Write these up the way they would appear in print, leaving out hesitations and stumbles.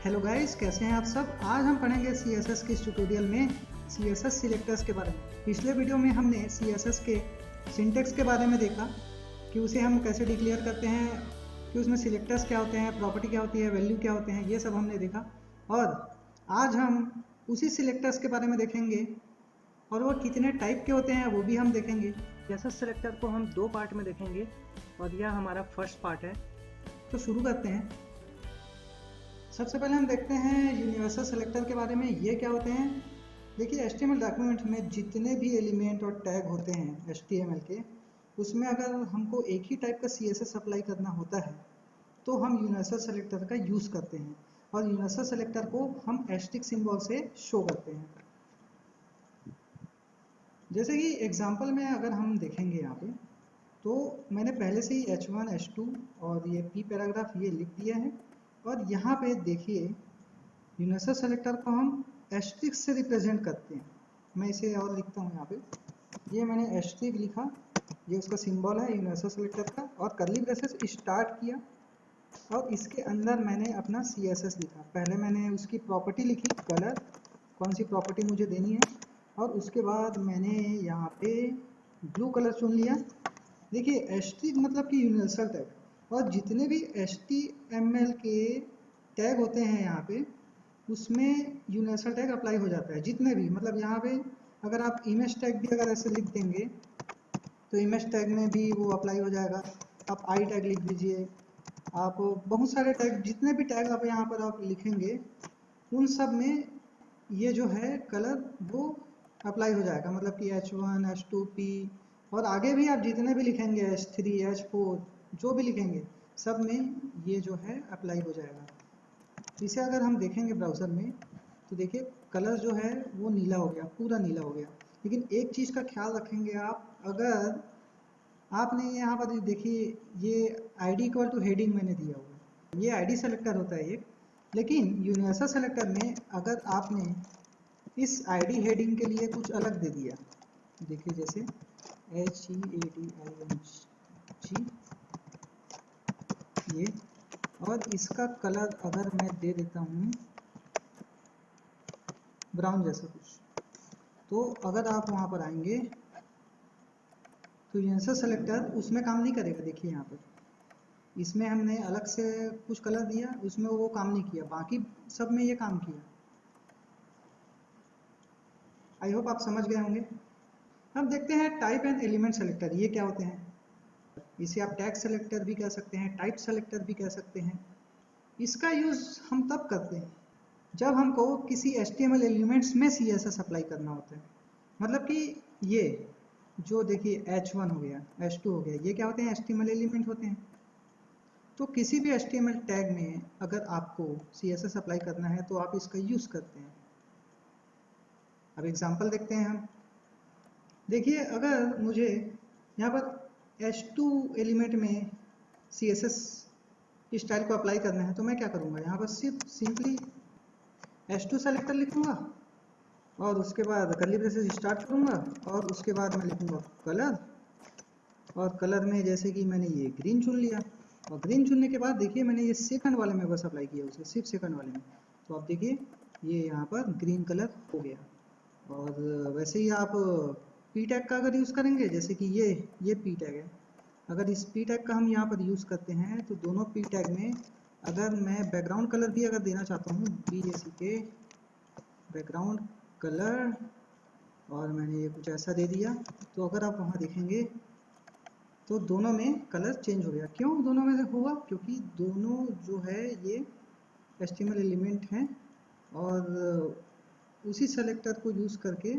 Hello guys, कैसे हैं आप सब। आज हम पढ़ेंगे CSS के इस ट्यूटोरियल में CSS सिलेक्टर्स के बारे में। पिछले वीडियो में हमने CSS के सिंटेक्स के बारे में देखा कि उसे हम कैसे डिक्लेयर करते हैं, कि उसमें सिलेक्टर्स क्या होते हैं, प्रॉपर्टी क्या होती है, वैल्यू क्या होते हैं, ये सब हमने देखा। और आज हम उसी सिलेक्टर्स के बारे में देखेंगे और वो कितने टाइप के होते हैं वो भी हम देखेंगे। CSS सिलेक्टर को हम दो पार्ट में देखेंगे और यह हमारा फर्स्ट पार्ट है। तो शुरू करते हैं। सबसे पहले हम देखते हैं यूनिवर्सल सेलेक्टर के बारे में। ये क्या होते हैं? देखिए, HTML डॉक्यूमेंट में जितने भी एलिमेंट और टैग होते हैं HTML के, उसमें अगर हमको एक ही टाइप का CSS अप्लाई करना होता है तो हम यूनिवर्सल सेलेक्टर का यूज़ करते हैं और यूनिवर्सल सेलेक्टर को हम एस्टेरिस्क सिंबल से शो करते हैं। जैसे कि एग्जांपल में अगर हम देखेंगे यहाँ पे, तो मैंने पहले से ही H1 H2 और ये P पैराग्राफ ये लिख दिया है। और यहाँ पे देखिए, यूनिवर्सल सेलेक्टर को हम एस्टेरिस्क से रिप्रेजेंट करते हैं। मैं इसे और लिखता हूँ यहाँ पे। ये मैंने एस्टेरिस्क लिखा, ये उसका सिंबल है यूनिवर्सल सेलेक्टर का, और कर्ली ब्रेसेस स्टार्ट किया और इसके अंदर मैंने अपना CSS लिखा। पहले मैंने उसकी प्रॉपर्टी लिखी, कलर, कौन सी प्रॉपर्टी मुझे देनी है, और उसके बाद मैंने यहाँ पे ब्लू कलर चुन लिया। देखिए, एस्टेरिस्क मतलब कि यूनिवर्सल टैग, और जितने भी HTML के टैग होते हैं यहाँ पे, उसमें यूनिवर्सल टैग अप्लाई हो जाता है। जितने भी, मतलब यहाँ पे अगर आप इमेज टैग भी अगर ऐसे लिख देंगे तो इमेज टैग में भी वो अप्लाई हो जाएगा। आप आई टैग लिख दीजिए, आप बहुत सारे टैग, जितने भी टैग आप यहाँ पर आप लिखेंगे उन सब में ये जो है कलर वो अप्लाई हो जाएगा। मतलब कि H1 H2 P, और आगे भी आप जितने भी लिखेंगे H3 H4 जो भी लिखेंगे सब में ये जो है अप्लाई हो जाएगा। इसे अगर हम देखेंगे ब्राउज़र में तो देखिए, कलर जो है वो नीला हो गया, पूरा नीला हो गया। लेकिन एक चीज़ का ख्याल रखेंगे आप, अगर आपने यहाँ पर देखिए ये ID इक्वल टू हेडिंग मैंने दिया हुआ है, ये ID सेलेक्टर होता है ये। लेकिन यूनिवर्सल सेलेक्टर में अगर आपने इस ID हेडिंग के लिए कुछ अलग दे दिया, देखिए जैसे HEADING ये, और इसका कलर अगर मैं दे देता हूँ ब्राउन जैसा कुछ, तो अगर आप वहाँ पर आएंगे तो यूनिवर्सल सेलेक्टर उसमें काम नहीं करेगा। देखिए यहाँ पर इसमें हमने अलग से कुछ कलर दिया, उसमें वो काम नहीं किया, बाकी सब में ये काम किया। आई होप आप समझ गए होंगे। अब देखते हैं टाइप एंड एलिमेंट सेलेक्टर, ये क्या होते हैं। इसे आप टैग सेलेक्टर भी कह सकते हैं, टाइप सेलेक्टर भी कह सकते हैं। इसका यूज़ हम तब करते हैं जब हमको किसी HTML एलिमेंट्स में CSS अप्लाई करना होता है। मतलब कि ये जो देखिए H1 हो गया, H2 हो गया, ये क्या होते हैं? HTML एलिमेंट होते हैं। तो किसी भी HTML टैग में अगर आपको CSS अप्लाई करना है तो आप इसका यूज़ करते हैं। अब एग्जांपल देखते हैं हम। देखिए, अगर मुझे यहाँ पर H2 एलिमेंट में CSS स्टाइल को अप्लाई करना है तो मैं क्या करूँगा, यहाँ पर सिर्फ सिंपली H2 सेलेक्टर लिखूँगा और उसके बाद कर्ली ब्रेसेस स्टार्ट करूँगा और उसके बाद मैं लिखूँगा कलर, और कलर में जैसे कि मैंने ये ग्रीन चुन लिया, और ग्रीन चुनने के बाद देखिए मैंने ये सेकंड वाले में बस अप्लाई किया उसे, सिर्फ सेकंड वाले में। तो आप देखिए ये यहाँ पर ग्रीन कलर हो गया। और वैसे ही आप P टैग का अगर यूज़ करेंगे, जैसे कि ये P टैग है, अगर इस P टैग का हम यहाँ पर यूज़ करते हैं तो दोनों P टैग में अगर मैं बैकग्राउंड कलर भी अगर देना चाहता हूँ, BACK बैकग्राउंड कलर, और मैंने ये कुछ ऐसा दे दिया, तो अगर आप वहाँ देखेंगे तो दोनों में कलर चेंज हो गया। क्यों दोनों में हुआ? क्योंकि दोनों जो है ये HTML एलिमेंट हैं, और उसी सेलेक्टर को यूज़ करके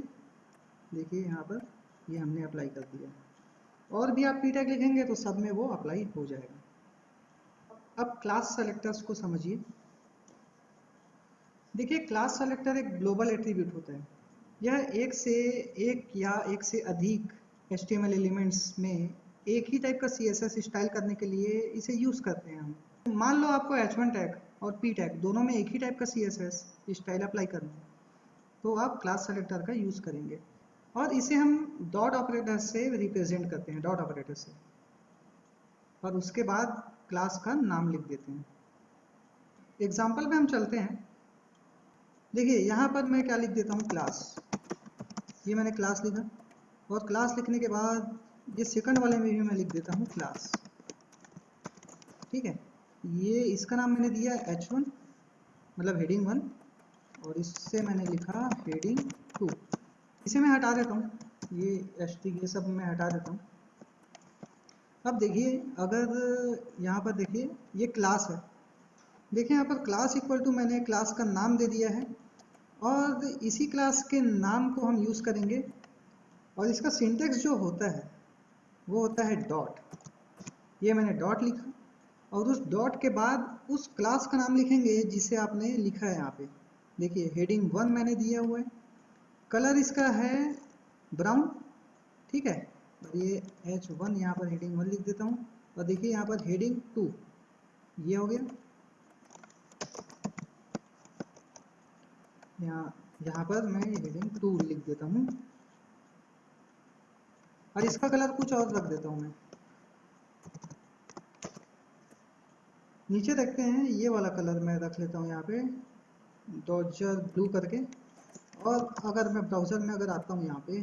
देखिए यहाँ पर ये हमने अप्लाई कर दिया। और भी आप P टैग लिखेंगे तो सब में वो अप्लाई हो जाएगा। अब क्लास सेलेक्टर्स को समझिए। देखिए, क्लास सेलेक्टर एक ग्लोबल एट्रीब्यूट होता है। यह एक या एक से अधिक HTML एलिमेंट्स में एक ही टाइप का CSS स्टाइल करने के लिए इसे यूज़ करते हैं हम। मान लो आपको H1 टैग और P टैग दोनों में एक ही टाइप का CSS स्टाइल अप्लाई करना है, तो आप क्लास सेलेक्टर का यूज़ करेंगे और इसे हम डॉट ऑपरेटर से रिप्रेजेंट करते हैं, डॉट ऑपरेटर से, और उसके बाद क्लास का नाम लिख देते हैं। एग्जाम्पल पे हम चलते हैं। देखिए यहाँ पर मैं क्या लिख देता हूँ, क्लास। ये मैंने क्लास लिखा, और क्लास लिखने के बाद ये सेकंड वाले में भी मैं लिख देता हूँ क्लास। ठीक है, ये इसका नाम मैंने दिया h1 मतलब हेडिंग 1, और इससे मैंने लिखा हेडिंग 2। इसे मैं हटा देता हूँ, ये ये सब मैं हटा देता हूँ। अब देखिए, अगर यहाँ पर देखिए ये क्लास है, देखिए यहाँ पर क्लास इक्वल टू मैंने क्लास का नाम दे दिया है, और इसी क्लास के नाम को हम यूज़ करेंगे, और इसका सिंटेक्स जो होता है वो होता है डॉट। ये मैंने डॉट लिखा, और उस डॉट के बाद उस क्लास का नाम लिखेंगे जिसे आपने लिखा है यहाँ पे। देखिए हेडिंग 1 मैंने दिया हुआ है, कलर इसका है ब्राउन। ठीक है, और ये h1 यहाँ पर हेडिंग 1 लिख देता हूँ, और देखिए यहाँ पर हेडिंग 2 ये हो गया। यहाँ पर मैं हेडिंग 2 लिख देता हूँ, और इसका कलर कुछ और रख देता हूँ मैं। नीचे देखते हैं, ये वाला कलर मैं रख लेता हूँ यहाँ पे डॉजर ब्लू करके। और अगर मैं ब्राउज़र में अगर आता हूँ यहाँ पे,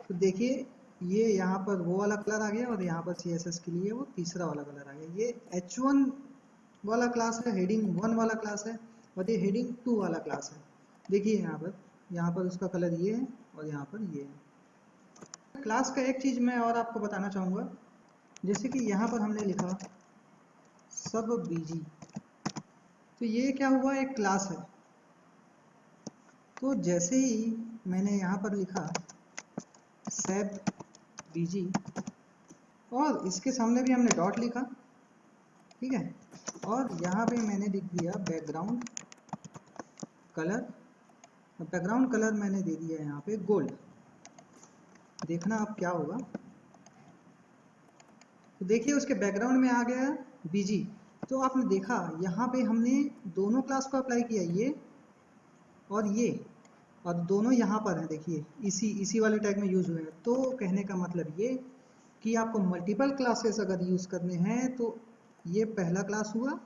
तो देखिए ये यहाँ पर वो वाला कलर आ गया, और यहाँ पर CSS के लिए वो तीसरा वाला कलर आ गया। ये h1 वाला क्लास है, हेडिंग 1 वाला क्लास है, और ये हेडिंग 2 वाला क्लास है। देखिए यहाँ पर उसका कलर ये है, और यहाँ पर ये है। क्लास का एक चीज़ मैं और आपको बताना चाहूँगा, जैसे कि यहाँ पर हमने लिखा सब बीजी, तो ये क्या हुआ, एक क्लास है। तो जैसे ही मैंने यहाँ पर लिखा सब बीजी, और इसके सामने भी हमने डॉट लिखा, ठीक है, और यहाँ पे मैंने लिख दिया बैकग्राउंड कलर। बैकग्राउंड कलर मैंने दे दिया यहाँ पे गोल्ड। देखना अब क्या होगा, तो देखिए उसके बैकग्राउंड में आ गया बीजी। तो आपने देखा यहाँ पे हमने दोनों क्लास को अप्लाई किया, ये और ये, और दोनों यहाँ पर हैं। देखिए इसी वाले टैग में यूज हुए हैं। तो कहने का मतलब ये कि आपको मल्टीपल क्लासेस अगर यूज करने हैं तो ये पहला क्लास हुआ,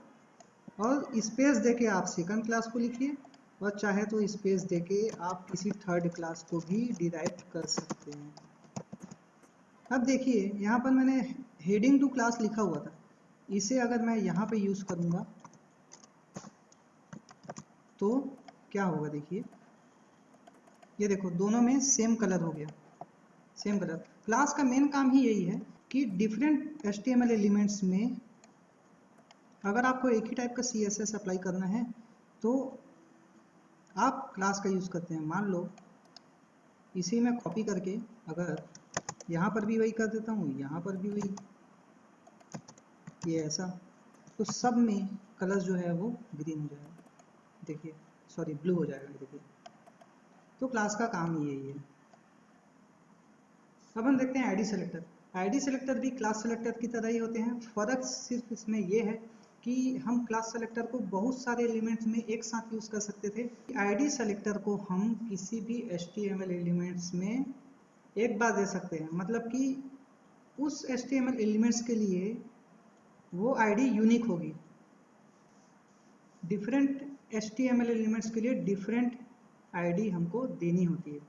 और स्पेस देके आप सेकंड क्लास को लिखिए, और चाहे तो स्पेस देके आप किसी थर्ड क्लास को भी डिराइव कर सकते हैं। अब देखिए यहाँ पर मैंने हेडिंग 2 क्लास लिखा हुआ था, इसे अगर मैं यहाँ पे यूज करूँगा तो क्या होगा, देखिए ये देखो दोनों में सेम कलर हो गया, सेम कलर। क्लास का मेन काम ही यही है कि डिफरेंट HTML एलिमेंट्स में अगर आपको एक ही टाइप का CSS अप्लाई करना है तो आप क्लास का यूज़ करते हैं। मान लो इसी में कॉपी करके अगर यहाँ पर भी वही कर देता हूँ, यहाँ पर भी वही, ये ऐसा, तो सब में कलर जो है वो ग्रीन हो जाएगा, देखिए सॉरी ब्लू हो जाएगा। देखिए तो क्लास का काम ही यही है। अब हम देखते हैं आईडी सेलेक्टर। आईडी सेलेक्टर भी क्लास सेलेक्टर की तरह ही होते हैं, फर्क सिर्फ इसमें ये है कि हम क्लास सेलेक्टर को बहुत सारे एलिमेंट्स में एक साथ यूज कर सकते थे। आईडी सेलेक्टर को हम किसी भी HTML एलिमेंट्स में एक बार दे सकते हैं, मतलब कि उस HTML एलिमेंट्स के लिए वो आईडी यूनिक होगी। डिफरेंट HTML एलिमेंट्स के लिए डिफरेंट आईडी हमको देनी होती है।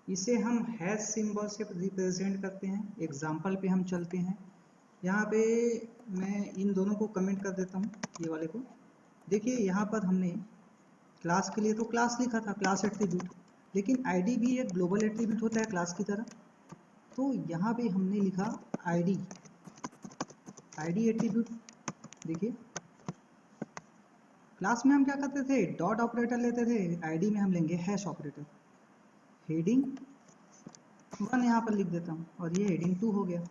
इसे हम हैश सिंबल से रिप्रेजेंट करते हैं। एग्जाम्पल पे हम चलते हैं। यहाँ पे मैं इन दोनों को कमेंट कर देता हूँ, ये वाले को। देखिए यहाँ पर हमने क्लास के लिए तो क्लास लिखा था, क्लास एट्रीब्यूट, लेकिन आईडी भी एक ग्लोबल एट्रीब्यूट होता है क्लास की तरह। तो यहाँ पे हमने लिखा आईडी एट्रीब्यूट। देखिए क्लास में हम क्या करते थे, डॉट ऑपरेटर लेते थे, आईडी में हम लेंगे हैश ऑपरेटर। हेडिंग 1 यहाँ पर लिख देता हूँ, और ये हेडिंग 2 हो गया,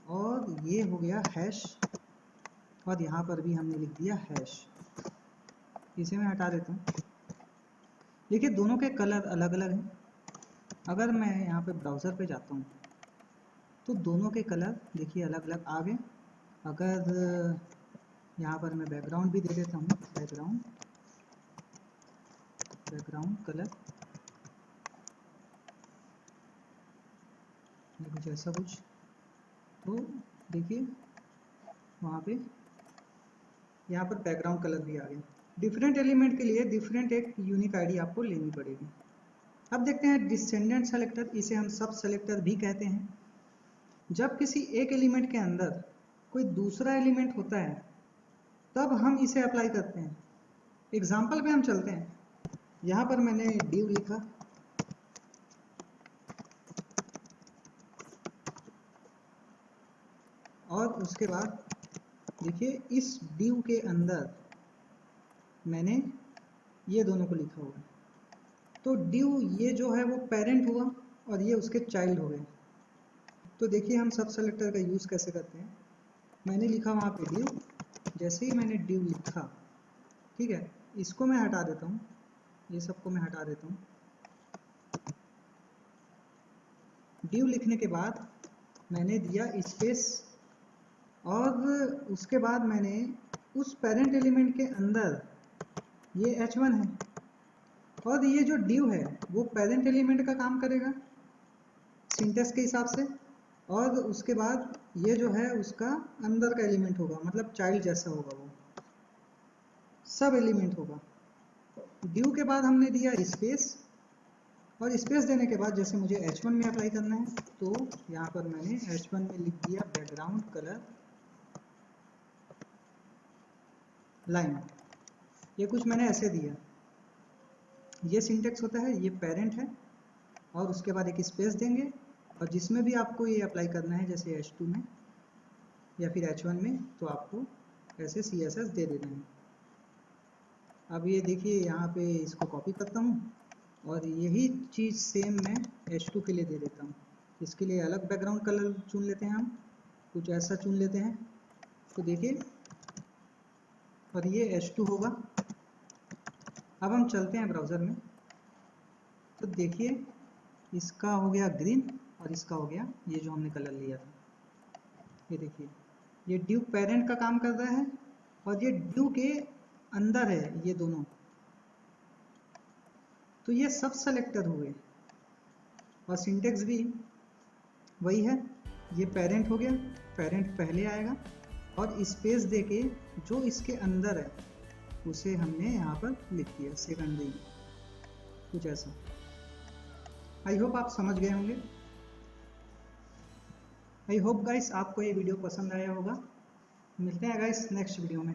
और ये हो गया हैश, और यहाँ पर भी हमने लिख दिया हैश। इसे मैं हटा देता हूँ। देखिए दोनों के कलर अलग अलग हैं। अगर मैं यहाँ पे ब्राउज़र पे जाता हूँ तो दोनों के कलर देखिए अलग अलग आ गए। अगर यहाँ पर मैं बैकग्राउंड भी दे देता हूँ, बैकग्राउंड कलर कुछ ऐसा कुछ, तो देखिए वहाँ पे यहाँ पर बैकग्राउंड कलर भी आ गया। डिफरेंट एलिमेंट के लिए डिफरेंट एक यूनिक आईडी आपको लेनी पड़ेगी। अब देखते हैं डिसेंडेंट सेलेक्टर, इसे हम सब सेलेक्टर भी कहते हैं। जब किसी एक एलिमेंट के अंदर कोई दूसरा एलिमेंट होता है तब हम इसे अप्लाई करते हैं। एग्जाम्पल पे हम चलते हैं। यहाँ पर मैंने div लिखा और उसके बाद देखिए इस div के अंदर मैंने ये दोनों को लिखा हुआ है। तो div ये जो है वो पेरेंट हुआ और ये उसके चाइल्ड हो गए। तो देखिए हम सब सेलेक्टर का यूज़ कैसे करते हैं। मैंने लिखा वहाँ पे div, जैसे ही मैंने div लिखा, ठीक है, इसको मैं हटा देता हूँ, ये सबको मैं हटा देता हूँ। div लिखने के बाद मैंने दिया स्पेस और उसके बाद मैंने उस पेरेंट एलिमेंट के अंदर ये h1 है और ये जो div है वो पेरेंट एलिमेंट का काम करेगा सिंटेक्स के हिसाब से, और उसके बाद ये जो है उसका अंदर का एलिमेंट होगा, मतलब चाइल्ड जैसा होगा, वो सब एलिमेंट होगा। div के बाद हमने दिया स्पेस और स्पेस देने के बाद जैसे मुझे h1 में अप्लाई करना है तो यहाँ पर मैंने h1 में लिख दिया बैकग्राउंड कलर लाइन। ये कुछ मैंने ऐसे दिया। ये सिंटेक्स होता है, ये पेरेंट है और उसके बाद एक स्पेस देंगे और जिसमें भी आपको ये अप्लाई करना है जैसे h2 में या फिर h1 में तो आपको ऐसे CSS दे देना है। अब ये देखिए यहाँ पे इसको कॉपी करता हूँ और यही चीज़ सेम मैं h2 के लिए दे देता हूँ। इसके लिए अलग बैकग्राउंड कलर चुन लेते हैं, हम कुछ ऐसा चुन लेते हैं। तो देखिए और ये h2 होगा। अब हम चलते हैं ब्राउज़र में तो देखिए इसका हो गया ग्रीन और इसका हो गया ये जो हमने कलर लिया था। ये देखिए ये div पेरेंट का काम कर रहा है और ये div के अंदर है ये दोनों। तो ये सब सेलेक्टर हुए और सिंटेक्स भी वही है। ये पेरेंट हो गया, पेरेंट पहले आएगा और स्पेस देके जो इसके अंदर है उसे हमने यहाँ पर लिख दिया सेकेंडरी, कुछ ऐसा। आई होप आप समझ गए होंगे। आई होप गाइस आपको ये वीडियो पसंद आया होगा। मिलते हैं गाइस नेक्स्ट वीडियो में।